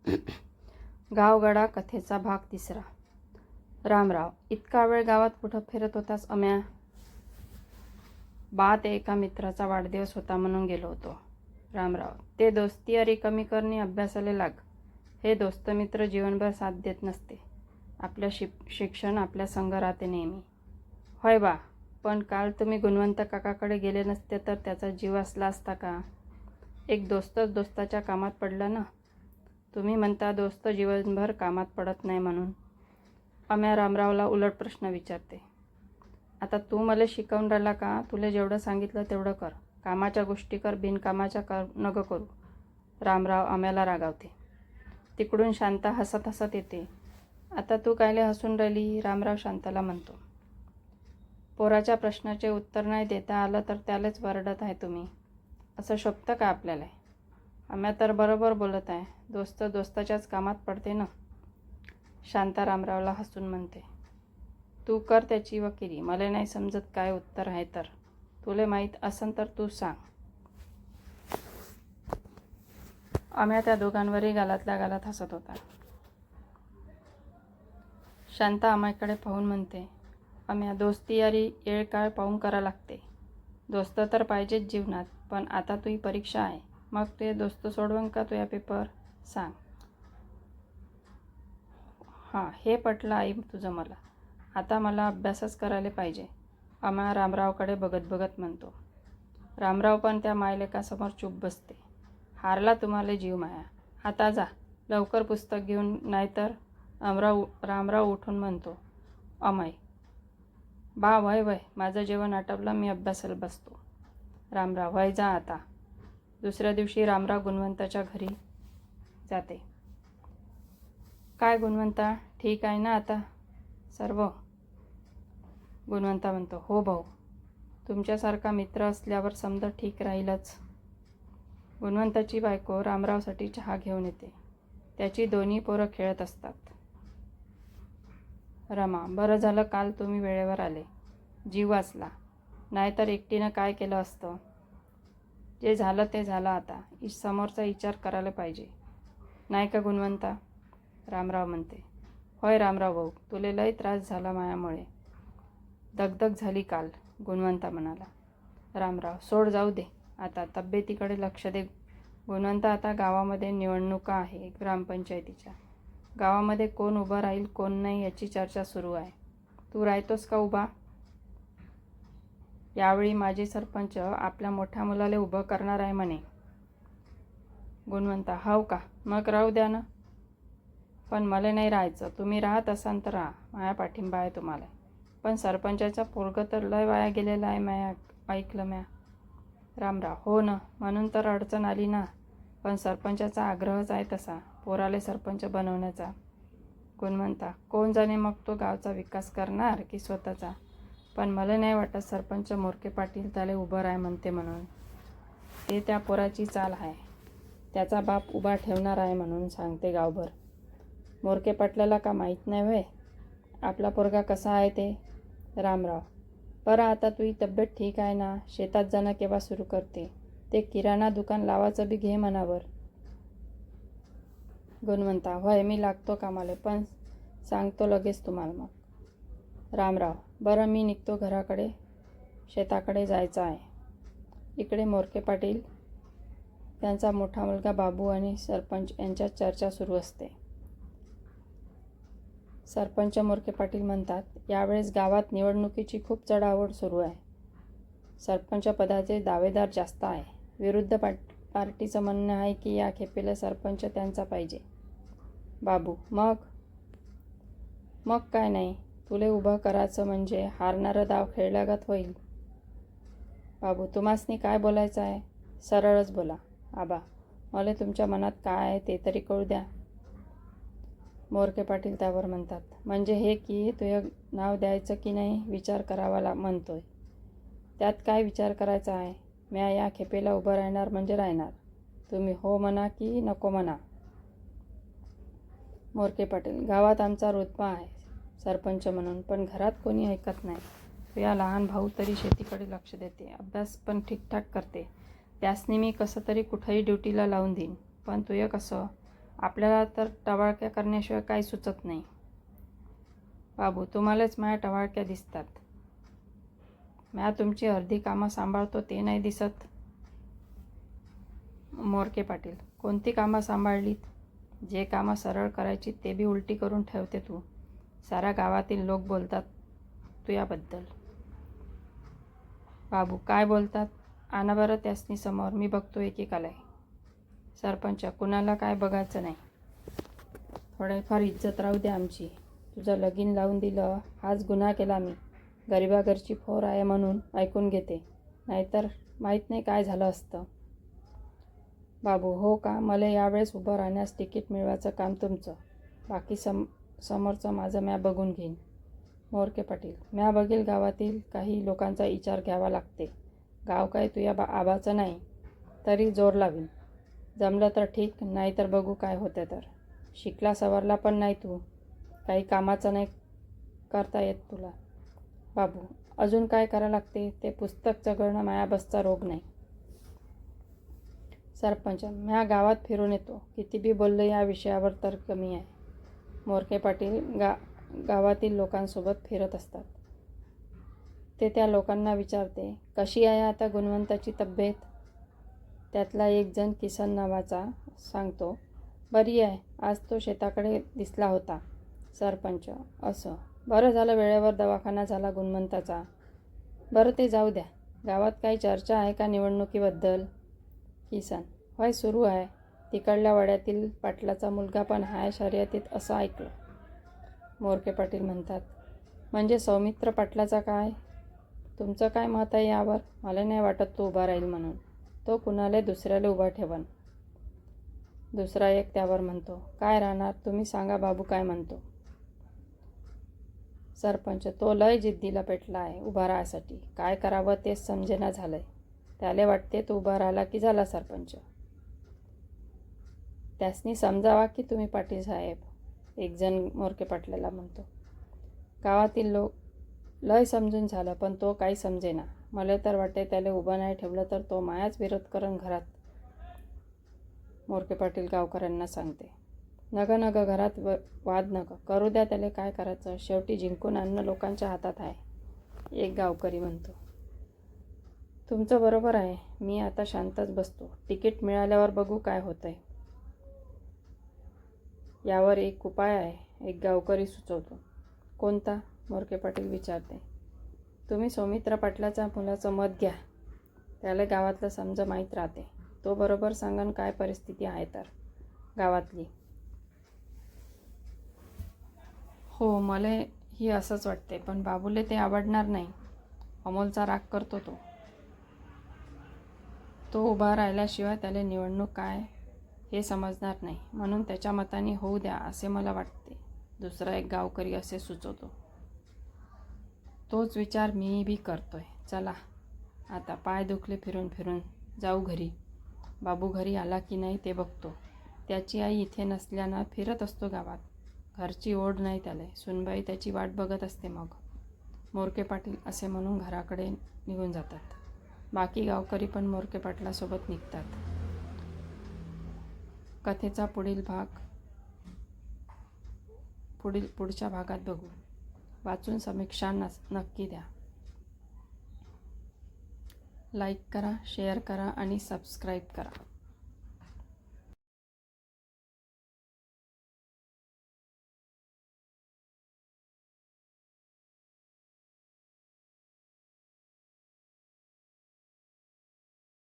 गावगाडा कथेचा भाग 3. रामराव. इतका वेळ गावात कुठं फिरत होतास अम्या? बा, ते एका मित्राचा वाढदिवस होता म्हणून गेलो होतो. रामराव. ते दोस्ती यारी कमी करणे अभ्यासाला लाग. हे दोस्त मित्र जीवनभर साथ देत नसते. आपल्या शिक्षण आपल्या संग राहते नेहमी. होय बा, पण काल तुम्ही गुणवंत काकाकडे गेले नसते तर त्याचा जीव असला असता का? एक दोस्तच दोस्ताच्या कामात पडला ना. तुम्ही म्हणता दोस्त जीवनभर कामात पडत नाही म्हणून. अम्या रामरावला उलट प्रश्न विचारते. आता तू मला शिकवून राहिला का? तुला जेवढं सांगितलं तेवढं कर. कामाच्या गोष्टी कर, बिनकामाच्या नको करू. रामराव अम्याला रागावते. तिकडून शांता हसत हसत येते. आता तू कायले हसून राहिली? रामराव शांताला म्हणतो. पोराच्या प्रश्नाचे उत्तर नाही देता आलं तर त्यालाच वरडत आहे तुम्ही. असं शोभतं का आपल्याला? अम्या तर बरोबर बोलत आहे. दोस्त दोस्ताच्याच कामात पडते ना. शांता रामरावला हसून म्हणते. तू कर त्याची वकिली. मला नाही समजत काय उत्तर आहे तर. तुला माहीत असन तर तू सांग. अम्या त्या दोघांवरही गालातल्या गालात हसत होता. शांता अम्याकडे पाहून म्हणते. अम्या, दोस्ती यारी येळ काळ पाहून करा लागते. दोस्त तर पाहिजेच जीवनात, पण आता तुझी परीक्षा आहे. मग तुझे दोस्त सोडवून का तुझ्या पेपर? सांग. हां, हे पटलं आई तुझं मला. आता मला अभ्यासच करायला पाहिजे. अम्या रामरावकडे बघत बघत म्हणतो. रामराव पण त्या मायलेकासमोर चूप बसते. हारला तुम्हाला जीव माया. आता जा लवकर पुस्तक घेऊन, नाहीतर. रामराव उठून म्हणतो. अमय. बा, वय वय, माझं जेवण आटपलं, मी अभ्यासाला बसतो. रामराव. वय जा आता. दुसऱ्या दिवशी रामराव गुणवंताच्या घरी जाते. काय गुणवंता, ठीक आहे ना आता सर्व? गुणवंता म्हणतो. हो भाऊ, तुमच्यासारखा मित्र असल्यावर समजा ठीक राहीलच. गुणवंताची बायको रामरावसाठी चहा घेऊन येते. त्याची दोन्ही पोरं खेळत असतात. रमा. बरं झालं काल तुम्ही वेळेवर आले. जीव वाचला. नाहीतर एकटीनं काय केलं असतं? जे झालं ते झालं. आता समोरचा विचार करायला पाहिजे, नाही का गुणवंता? रामराव म्हणते. होय रामराव भाऊ, तुला लय त्रास झाला मायामुळे. दगदग झाली काल. गुणवंता म्हणाला. रामराव. सोड, जाऊ दे. आता तब्येतीकडे लक्ष दे. गुणवंता. आता गावामध्ये निवडणुका आहे ग्रामपंचायतीच्या. गावामध्ये कोण उभं राहील कोण नाही याची चर्चा सुरू आहे. तू राहतोस का उभा? यावेळी माजी सरपंच आपल्या मोठ्या मुलाला उभं करणार आहे म्हणे. गुणवंता. हो का? मग राहू द्या ना. पण मला नाही राहायचं. तुम्ही राहत असाल तर राहा. माया पाठिंबा आहे तुम्हाला. पण सरपंचाचा पोरगं तर लय वाया गेलेला आहे माया, ऐकलं म्या. रामराव. हो ना, म्हणून तर अडचण आली ना. पण सरपंचाचा आग्रहच आहे तसा, पोराले सरपंच बनवण्याचा. गुणवंता. कोण जाणे मग तो गावचा विकास करणार की स्वतःचा. पण मला नाही वाटत सरपंच मोरके पाटील त्याला उभं राय म्हणते म्हणून. ते त्या पोराची चाल आहे. त्याचा बाप उभा ठेवणार आहे म्हणून सांगते गावभर. मोरके पाटलाला का माहीत नाही व्हय आपला पोरगा कसा आहे ते? रामराव. बरं, आता तुझी तब्येत ठीक आहे ना? शेतात जाणं केव्हा सुरू करते? ते किराणा दुकान लावायचं बी घे मनावर. गुणवंता. होय, मी लागतो कामाला, पण सांगतो लगेच तुम्हाला मग. रामराव. बरं, मी निघतो घराकडे. शेताकडे जायचं आहे. इकडे मोरके पाटील, त्यांचा मोठा मुलगा बाबू आणि सरपंच यांच्यात चर्चा सुरू असते. सरपंच मोरके पाटील म्हणतात. यावेळेस गावात निवडणुकीची खूप चढाओढ सुरू आहे. सरपंच पदाचे दावेदार जास्त आहे. विरुद्ध पार्टीचं म्हणणं आहे की या खेपेला सरपंच त्यांचा पाहिजे. बाबू. मग काय नाही, तुले उभं करायचं म्हणजे हारणारं डाव खेळल्यागत होईल. बाबू. तुम्हासनी काय बोलायचं आहे? सरळच बोला. आबा, मला तुमच्या मनात काय आहे ते तरी कळू द्या. मोरके पाटील त्यावर म्हणतात. म्हणजे हे की तुझं नाव द्यायचं की नाही विचार करावा म्हणतोय. त्यात काय विचार करायचा आहे? म्या या खेपेला उभं राहणार म्हणजे राहणार. तुम्ही हो म्हणा की नको म्हणा. मोरके पाटील. गावात आमचा रुतबा आहे सरपंच म्हणून, पण घरात कोणी ऐकत नाही. तुझा लहान भाऊ तरी शेतीकडे लक्ष देते, अभ्यास पण ठीकठाक करते. त्यासनी मी कसं तरी कुठंही ड्युटीला लावून देईन. पण तुझं कसं? आपल्याला तर टवाळक्या करण्याशिवाय काही सुचत नाही. बाबू, तुम्हालाच माझ्या टवाळक्या दिसतात. म्या तुमची अर्धी कामं सांभाळतो ते नाही दिसत. मोरके पाटील, कोणती कामं सांभाळलीत? जे कामं सरळ करायची ते बी उलटी करून ठेवते तू. साऱ्या गावातील लोक बोलतात तू याबद्दल. बाबू, काय बोलतात? आणा बरं त्यासनी समोर, मी बघतो एकेकाला. सरपंच, कुणाला काय बघायचं नाही. थोडीफार इज्जत राहू दे आमची. तुझं लगीन लावून दिलं हाच गुन्हा केला मी. गरिबाघरची फोर आहे म्हणून ऐकून घेते, नाहीतर माहीत नाही काय झालं असतं. बाबू, हो का? मला यावेळेस उभं राहण्यास तिकीट मिळवायचं काम तुमचं. बाकी समोरचं माझं म्या बघून घेईन. मोरके पाटील, म्या बघेल. गावातील काही लोकांचा विचार घ्यावा लागते. गाव काय तुया आबाचं नाही, तरी जोर लावीन. जमलं तर ठीक, नाही तर बघू काय होतं तर. शिकला सवरला पण नाही तू, काही कामाचं नाही करता येत तुला. बाबू, अजून काय करावं लागते? ते पुस्तक चघळणं माया बसचा रोग नाही. सरपंच, म्या गावात फिरून येतो. किती बी बोललं या विषयावर तर कमी आहे. मोरके पाटील गावातील लोकांसोबत फिरत असतात. ते त्या लोकांना विचारते, कशी आहे आता गुणवंताची तब्येत? त्यातला एक जण किसन नावाचा सांगतो, बरी आहे. आज तो शेताकडे दिसला होता. सरपंच, असं? बरं झालं वेळेवर दवाखाना झाला गुणवंताचा. बरं ते जाऊ द्या. गावात काही चर्चा आहे का निवडणुकीबद्दल? किसन, होय, सुरू आहे. तिकडल्या वाड्यातील पाटलाचा मुलगा पण आहे शर्यतीत असं ऐकलं. मोरके पाटील म्हणतात, म्हणजे सौमित्र पाटलाचा काय? तुमचं काय मत आहे यावर? मला नाही वाटत तो उभा राहील म्हणून. तो कुणाला दुसऱ्याला उभा ठेवन. दुसरा एक त्यावर म्हणतो, काय राहणार? तुम्ही सांगा बाबू काय म्हणतो. सरपंच, तो लय जिद्दीला पेटला आहे उभा राहायसाठी. काय करावं तेच समजेना झालंय. त्याला वाटते तो उभा राहिला की झाला सरपंच. त्यासनी समजावा की तुम्ही पाटील साहेब. एक जण मोरके पाटलाला म्हणतो. गावातील लोक लय समजून झालं, पण तो काही समजेना. मला तर वाटते त्याला उभं नाही ठेवलं तर तो मायाच विरोध करण घरात. मोरके पाटील गावकऱ्यांना सांगते, नग घरात वाद नग करू द्या त्याला. काय करायचं? शेवटी जिंकून आणणं लोकांच्या हातात आहे. एक गावकरी म्हणतो, तुमचं बरोबर आहे. मी आता शांतच बसतो. तिकीट मिळाल्यावर बघू काय होतंय. यावर एक उपाय आहे, एक गावकरी सुचवतो. कोणता? मोरके पाटील विचारते. तुम्ही सौमित्र पाटलाच्या मुलाचं मत घ्या. त्याला गावातलं समज माहीत राहते. तो बरोबर सांगन काय परिस्थिती आहे तर गावातली. हो, मला ही असंच वाटते, पण बाबूले ते आवडणार नाही. अमोलचा राग करतो तो. तो उभा राहिल्याशिवाय त्याला निवडणूक काय हे समजणार नाही, म्हणून त्याच्या मताने होऊ द्या असे मला वाटते. दुसरा एक गावकरी असे सुचवतो. तोच विचार मी बी करतोय. चला आता, पाय दुखले फिरून फिरून, जाऊ घरी. बाबू घरी आला की नाही ते बघतो. त्याची आई इथे नसल्यानं फिरत असतो गावात. घरची ओढ नाही त्याला. सुनबाई त्याची वाट बघत असते. मग मोरके पाटील असे म्हणून घराकडे निघून जातात. बाकी गावकरी पण मोरके पाटलासोबत निघतात. कथेचा पुढील भाग पुढच्या भागात बघू. वाचून समीक्षा नक्की द्या. लाईक करा, शेअर करा आणि सबस्क्राईब करा.